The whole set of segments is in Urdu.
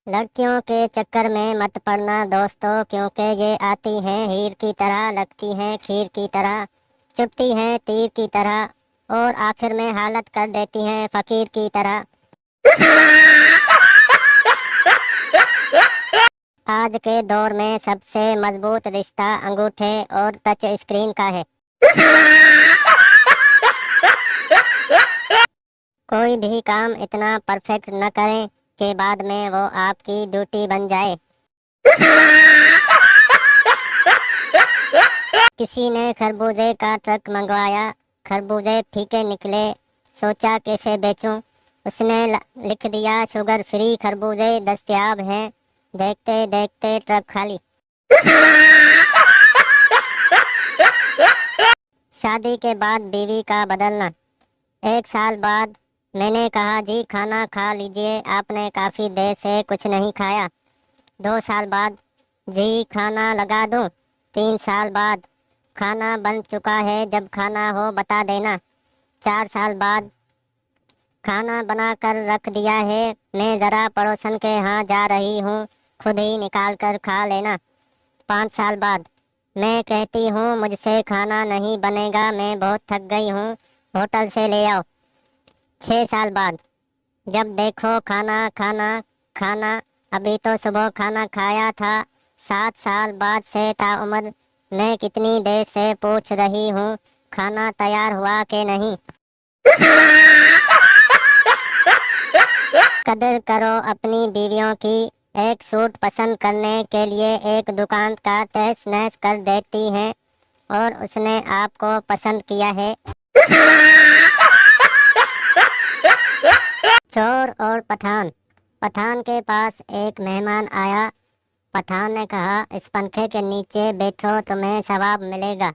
لڑکیوں کے چکر میں مت پڑنا دوستو، کیونکہ یہ آتی ہیں ہیر کی طرح، لگتی ہیں کھیر کی طرح، چپتی ہیں تیر کی طرح، اور آخر میں حالت کر دیتی ہیں فقیر کی طرح۔ آج کے دور میں سب سے مضبوط رشتہ انگوٹھے اور ٹچ اسکرین کا ہے۔ کوئی بھی کام اتنا پرفیکٹ نہ کریں کہ بعد میں وہ آپ کی ڈیوٹی بن جائے۔ کسی نے خربوزے کا ٹرک منگوایا، خربوزے پھیکے نکلے، سوچا کیسے بیچوں، اس نے لکھ دیا شوگر فری خربوزے دستیاب ہیں، دیکھتے دیکھتے ٹرک خالی۔ شادی کے بعد بیوی کا بدلنا۔ 1 سال بعد میں نے کہا جی کھانا کھا لیجئے، آپ نے کافی دیر سے کچھ نہیں کھایا۔ 2 سال بعد جی کھانا لگا دوں۔ 3 سال بعد کھانا بن چکا ہے، جب کھانا ہو بتا دینا۔ 4 سال بعد کھانا بنا کر رکھ دیا ہے، میں ذرا پڑوسن کے ہاں جا رہی ہوں، خود ہی نکال کر کھا لینا۔ 5 سال بعد میں کہتی ہوں مجھ سے کھانا نہیں بنے گا، میں بہت تھک گئی ہوں، ہوٹل سے لے آؤ۔ 6 سال بعد جب دیکھو کھانا کھانا کھانا، ابھی تو صبح کھانا کھایا تھا۔ 7 سال بعد سے تاعمر میں کتنی دیر سے پوچھ رہی ہوں کھانا تیار ہوا کہ نہیں۔ قدر کرو اپنی بیویوں کی، ایک سوٹ پسند کرنے کے لیے ایک دکان کا تہس نہس کر دیتی ہیں، اور اس نے آپ کو پسند کیا ہے۔ چور اور پٹھان۔ پٹھان کے پاس ایک مہمان آیا۔ پٹھان نے کہا اس پنکھے کے نیچے بیٹھو تمہیں ثواب ملے گا۔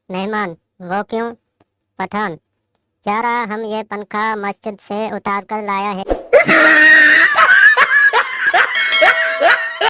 مہمان وہ کیوں؟ پٹھان یارا ہم یہ پنکھا مسجد سے اتار کر لایا ہے۔